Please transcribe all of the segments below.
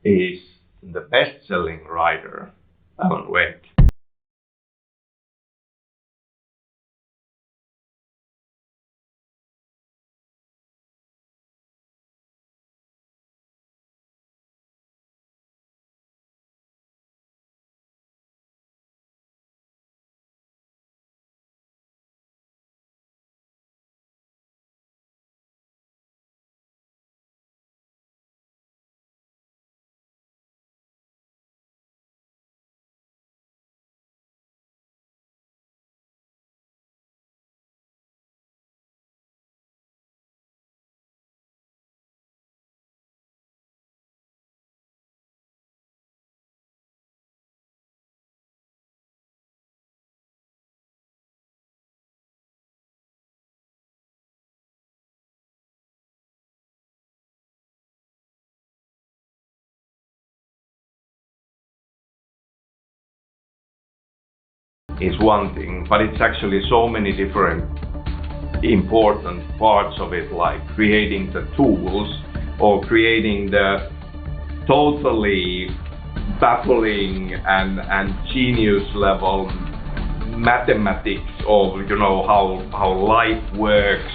is the best-selling writer, Alan Wake. Is one thing, but it's actually so many different important parts of it, like creating the tools or creating the totally baffling and genius level mathematics of, you know, how life works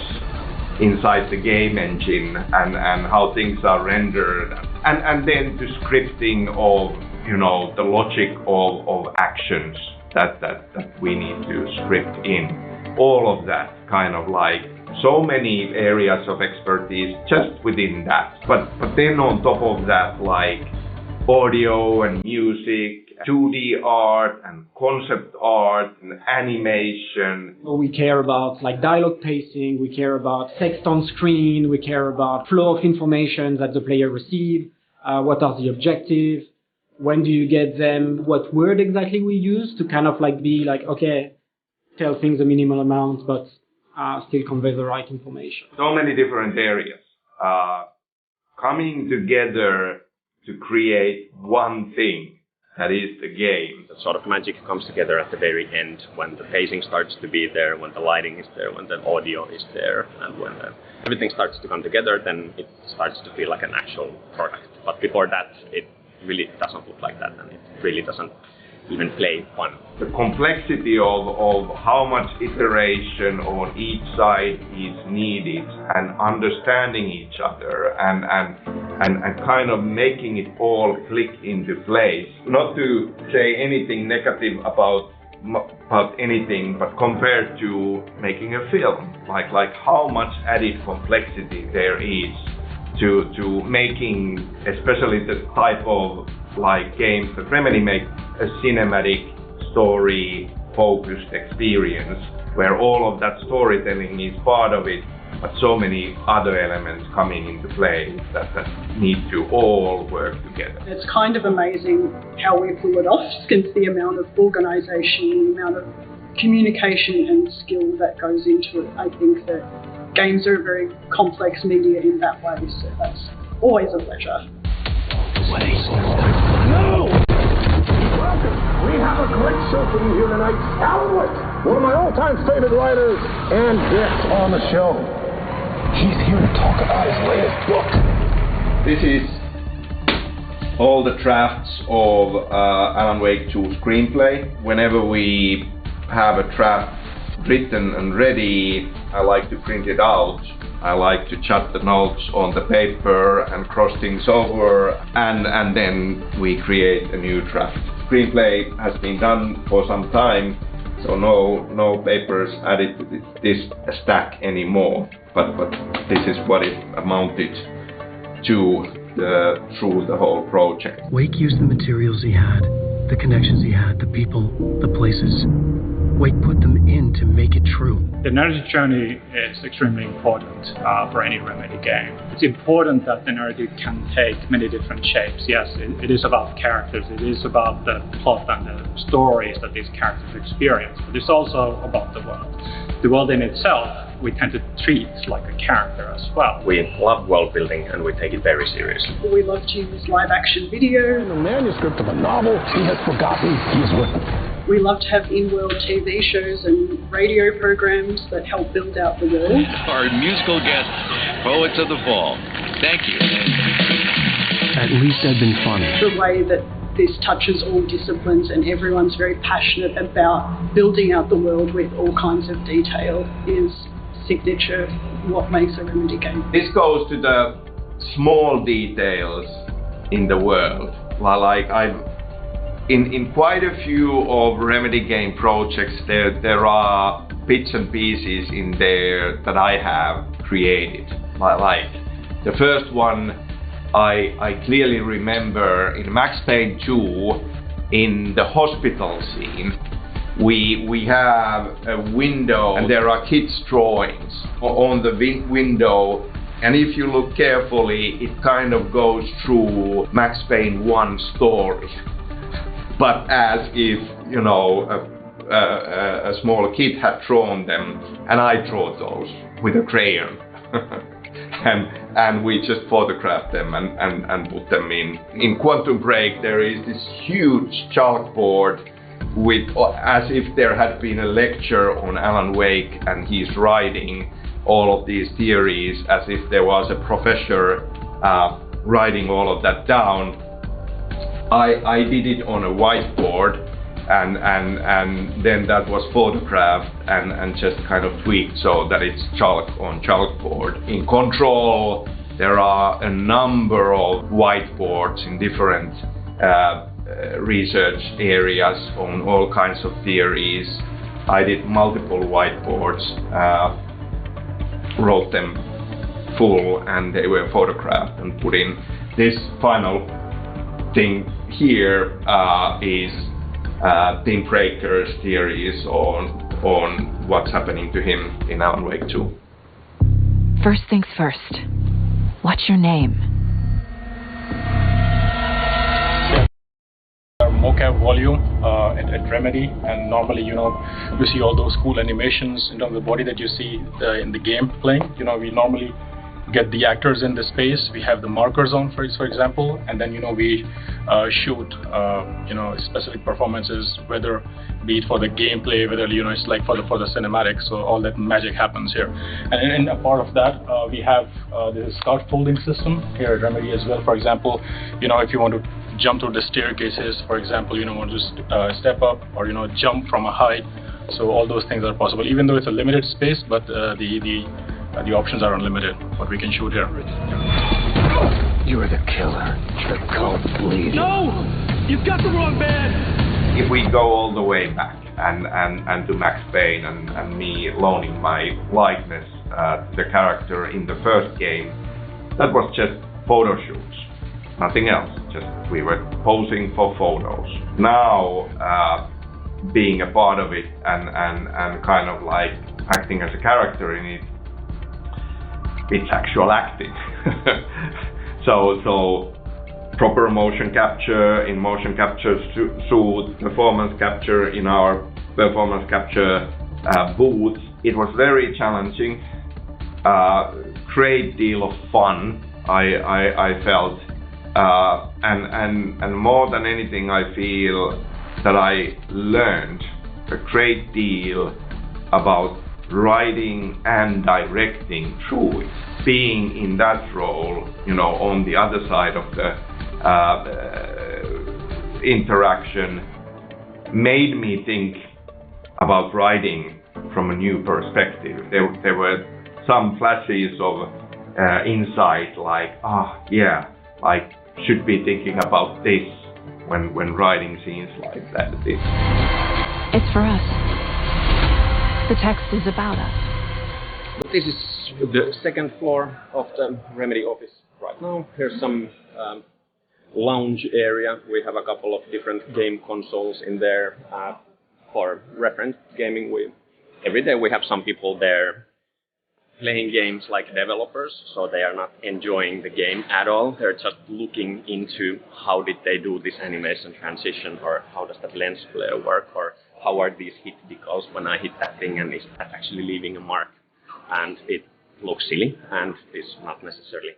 inside the game engine and how things are rendered, and then the scripting of, you know, the logic of actions that we need to script in. All of that kind of like so many areas of expertise just within that. But then on top of that, like audio and music, 2D art and concept art and animation. We care about like dialogue pacing, we care about text on screen, we care about flow of information that the player receives, what are the objectives, when do you get them, what word exactly we use to kind of like be like, okay, tell things a minimal amount, but still convey the right information. So many different areas coming together to create one thing that is the game. The sort of magic comes together at the very end when the pacing starts to be there, when the lighting is there, when the audio is there, and when everything starts to come together, then it starts to feel like an actual product. But before that, it really doesn't look like that, and it really doesn't even play fun. The complexity of how much iteration on each side is needed, and understanding each other, and kind of making it all click into place. Not to say anything negative about anything, but compared to making a film, like how much added complexity there is to making, especially the type of like games that Remedy make, a cinematic story focused experience where all of that storytelling is part of it, but so many other elements coming into play that need to all work together. It's kind of amazing how we pull it off, since the amount of organisation, the amount of communication and skill that goes into it. I think that games are a very complex media in that way, so that's always a pleasure. No! Welcome! We have a great show for you here tonight. Alan Wake, one of my all-time favorite writers and guests on the show. He's here to talk about his latest book. This is all the drafts of Alan Wake 2 screenplay. Whenever we have a draft written and ready, I like to print it out. I like to jot the notes on the paper and cross things over, and then we create a new draft. Screenplay has been done for some time, so no papers added to this stack anymore. But this is what it amounted to through the whole project. Wake used the materials he had, the connections he had, the people, the places. Wake put them in to make it true. The narrative journey is extremely important for any Remedy game. It's important that the narrative can take many different shapes. Yes, it is about characters, it is about the plot and the stories that these characters experience, but it's also about the world. The world in itself, we tend to treat like a character as well. We love world building and we take it very seriously. We love to use live action video. In the manuscript of a novel he has forgotten he has written. We love to have in-world TV shows and radio programs that help build out the world. Our musical guests, Poets of the Fall. Thank you. at least had been funny. The way that this touches all disciplines and everyone's very passionate about building out the world with all kinds of detail is signature, what makes a Remedy game. This goes to the small details in the world. Like in quite a few of Remedy game projects, there are bits and pieces in there that I have created. Like the first one, I clearly remember in Max Payne 2, in the hospital scene, we have a window and there are kids' drawings on the window, and if you look carefully, it kind of goes through Max Payne 1 story, but as if, you know, a small kid had drawn them, and I drew those with a crayon. And we just photographed them and put them in. In Quantum Break, there is this huge chalkboard with, as if there had been a lecture on Alan Wake, and he's writing all of these theories as if there was a professor writing all of that down. I did it on a whiteboard, and then that was photographed and just kind of tweaked so that it's chalk on chalkboard. In Control, there are a number of whiteboards in different research areas on all kinds of theories. I did multiple whiteboards, wrote them full, and they were photographed and put in. This final thing here is Tim Breaker's theories on what's happening to him in Alan Wake 2. First things first. What's your name? Mocap volume at Remedy, and normally, you know, you see all those cool animations in terms of the body that you see in the game playing. You know, we normally get the actors in the space, we have the markers on for example, and then, you know, we shoot you know, specific performances, whether be it for the gameplay, whether, you know, it's like for the cinematics, so all that magic happens here. And a part of that, we have this scaffolding system here at Remedy as well. For example, you know, if you want to jump through the staircases, for example, you know, want to step up, or, you know, jump from a height, so all those things are possible, even though it's a limited space, but the options are unlimited, what we can shoot here. You're the killer. The cult bleeding. No! You've got the wrong man! If we go all the way back and to Max Payne and me loaning my likeness to the character in the first game, that was just photo shoots, nothing else. Just we were posing for photos. Now, being a part of it and kind of like acting as a character in it, it's actual acting. so proper motion capture in motion capture suit, performance capture in our performance capture booth. It was very challenging, great deal of fun, I felt, and more than anything, I feel that I learned a great deal about writing and directing through it. Being in that role, you know, on the other side of the interaction, made me think about writing from a new perspective. There were some flashes of insight, like, yeah, like, should be thinking about this when writing scenes like that. It's for us. The text is about us. This is the second floor of the Remedy office right now. Here's some lounge area. We have a couple of different game consoles in there for reference gaming. Every day we have some people there playing games like developers, so they are not enjoying the game at all. They're just looking into how did they do this animation transition, or how does that lens flare work, or how are these hit decals when I hit that thing, and is that actually leaving a mark? And it looks silly, and is not necessarily,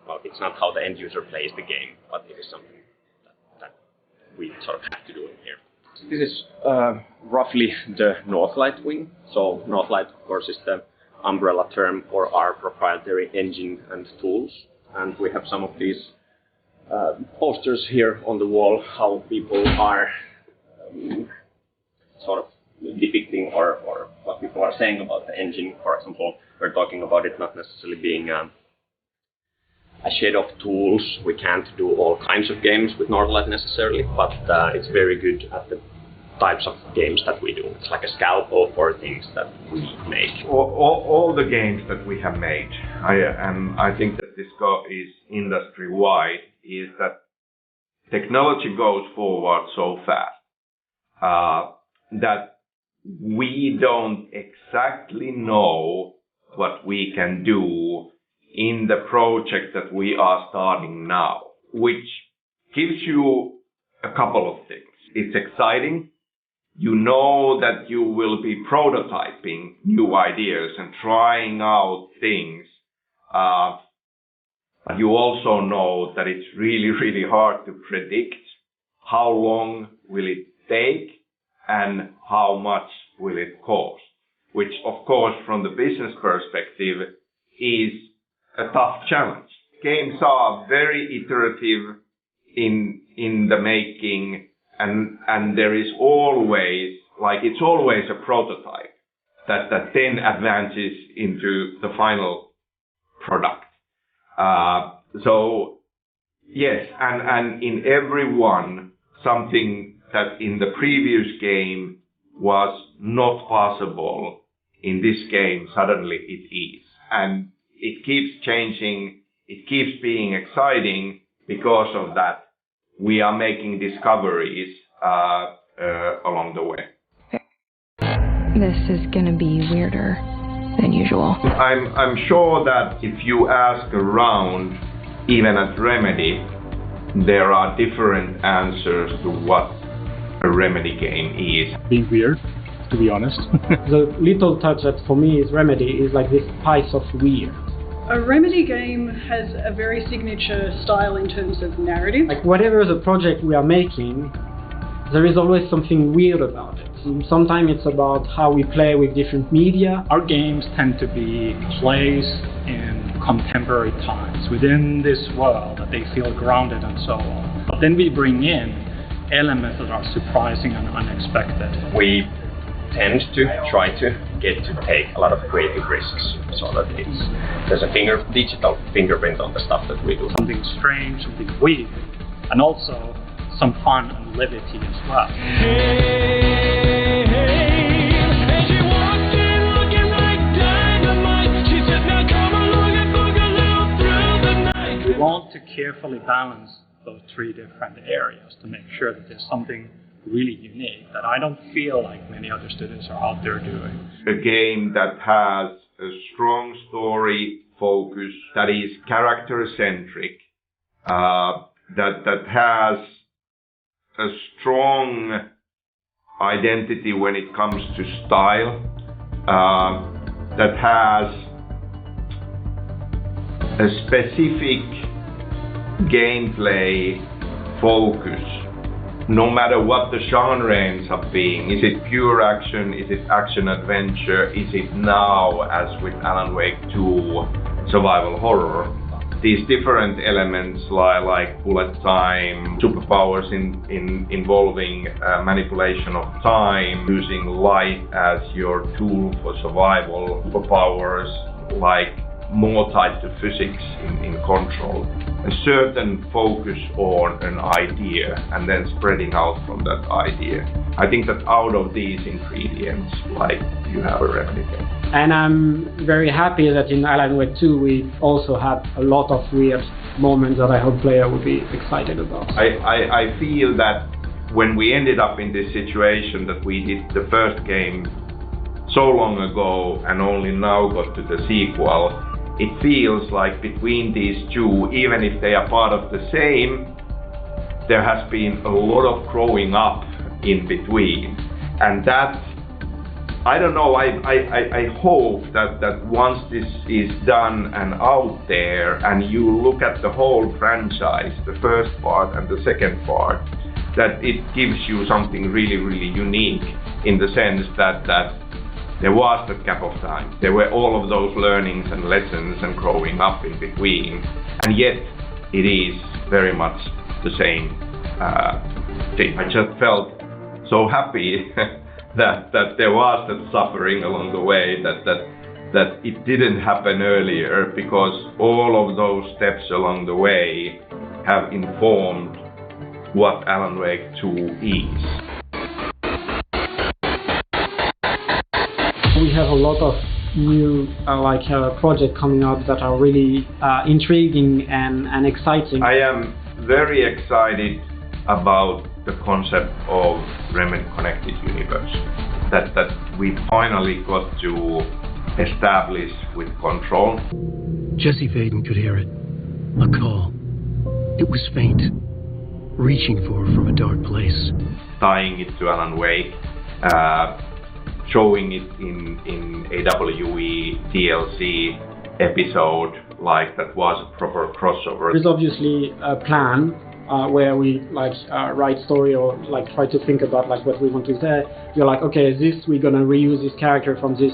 well, it's not how the end user plays the game, but it is something that we sort of have to do in here. This is roughly the Northlight wing. So Northlight, of course, is the umbrella term for our proprietary engine and tools. And we have some of these posters here on the wall, how people are sort of depicting or what people are saying about the engine. For example, we're talking about it not necessarily being a shed of tools. We can't do all kinds of games with Northlight necessarily, but it's very good at the types of games that we do. It's like a scalpel for things that we make. All the games that we have made, I think that this is industry-wide, is that technology goes forward so fast that we don't exactly know what we can do in the project that we are starting now, which gives you a couple of things. It's exciting. You know that you will be prototyping new ideas and trying out things. But you also know that it's really, really hard to predict how long will it take and how much will it cost, which of course from the business perspective is a tough challenge. Games are very iterative in the making, and there is always, it's always a prototype that then advances into the final product. So yes, and in every one, something that in the previous game was not possible, in this game suddenly it is. And it keeps changing, it keeps being exciting. Because of that, we are making discoveries along the way. This is gonna be weirder than usual. I'm sure that if you ask around, even at Remedy, there are different answers to what a Remedy game is. Being weird, to be honest. The little touch that for me is Remedy is like this spice of weird. A Remedy game has a very signature style in terms of narrative. Like whatever the project we are making, there is always something weird about it. Sometimes it's about how we play with different media. Our games tend to be placed in contemporary times within this world that they feel grounded and so on. But then we bring in elements that are surprising and unexpected. We tend to try to get to take a lot of creative risks so that there's a digital fingerprint on the stuff that we do. Something strange, something weird, and also some fun and levity as well. We want to carefully balance those three different areas to make sure that there's something really unique that I don't feel like many other studios are out there doing. A game that has a strong story focus, that is character-centric, that has a strong identity when it comes to style, that has a specific gameplay focus, no matter what the genre ends up being. Is it pure action? Is it action adventure? Is it now, as with Alan Wake 2, survival horror? These different elements like bullet time, superpowers involving manipulation of time, using light as your tool for survival, superpowers like more tied to physics in Control. A certain focus on an idea and then spreading out from that idea. I think that out of these ingredients, you have a Remedy game. And I'm very happy that in Alan Wake 2 we also had a lot of weird moments that I hope player will be excited about. I feel that when we ended up in this situation that we did the first game so long ago and only now got to the sequel, it feels like between these two, even if they are part of the same, there has been a lot of growing up in between. And that, I don't know, I hope that once this is done and out there and you look at the whole franchise, the first part and the second part, that it gives you something really, really unique in the sense that there was that gap of time. There were all of those learnings and lessons and growing up in between. And yet it is very much the same thing. I just felt so happy that there was that suffering along the way, that it didn't happen earlier, because all of those steps along the way have informed what Alan Wake 2 is. We have a lot of new projects coming up that are really intriguing and exciting. I am very excited about the concept of Remedy Connected Universe that we finally got to establish with Control. Jesse Faden could hear it. A call. It was faint, reaching for her from a dark place. Tying it to Alan Wake, showing it in AWE DLC episode, like that was a proper crossover. There's obviously a plan where we write story or try to think about what we want to say. You're like, okay, we're gonna reuse this character from this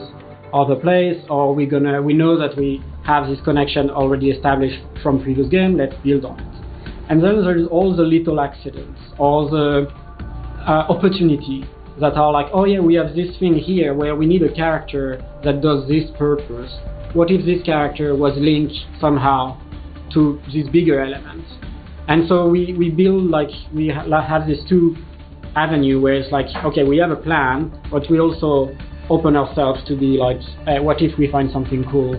other place, or we know that we have this connection already established from previous game, let's build on it. And then there's all the little accidents, all the opportunity that are like, oh yeah, we have this thing here where we need a character that does this purpose. What if this character was linked somehow to this bigger element? And so we build, we have this two avenue where it's okay, we have a plan, but we also open ourselves to be what if we find something cool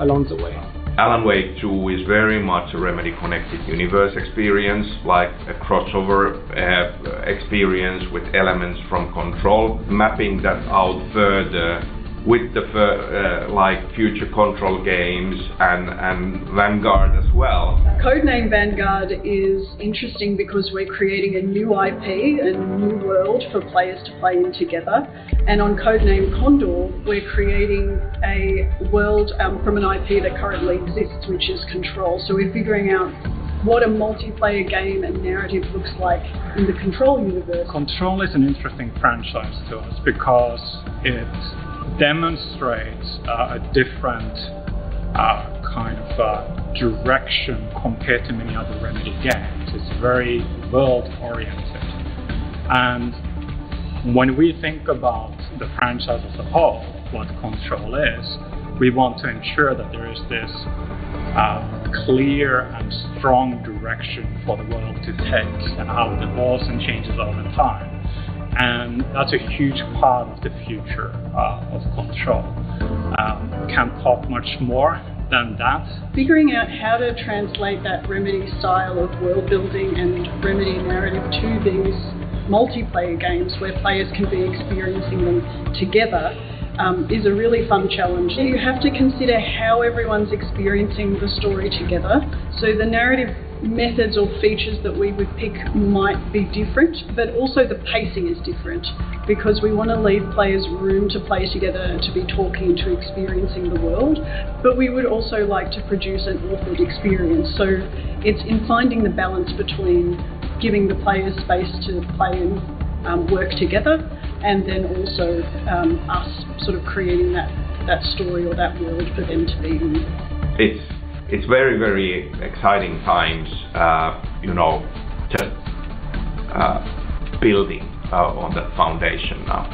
along the way. Alan Wake 2 is very much a Remedy Connected Universe experience, like a crossover experience with elements from Control, mapping that out further with the future Control games and Vanguard as well. Codename Vanguard is interesting because we're creating a new IP, a new world for players to play in together. And on Codename Condor, we're creating a world from an IP that currently exists, which is Control. So we're figuring out what a multiplayer game and narrative looks like in the Control universe. Control is an interesting franchise to us because it demonstrates a different kind of direction compared to many other Remedy games. It's very world-oriented. And when we think about the franchise as a whole, what Control is, we want to ensure that there is this clear and strong direction for the world to take and how it evolves and changes over time. And that's a huge part of the future of Control. Can't talk much more than that. Figuring out how to translate that Remedy style of world building and Remedy narrative to these multiplayer games where players can be experiencing them together is a really fun challenge. You have to consider how everyone's experiencing the story together. So the narrative methods or features that we would pick might be different, but also the pacing is different because we want to leave players room to play together, to be talking, to experiencing the world, but we would also like to produce an authored experience. So it's in finding the balance between giving the players space to play and work together, and then also us sort of creating that story or that world for them to be in. It's very, very exciting times, just building on that foundation now.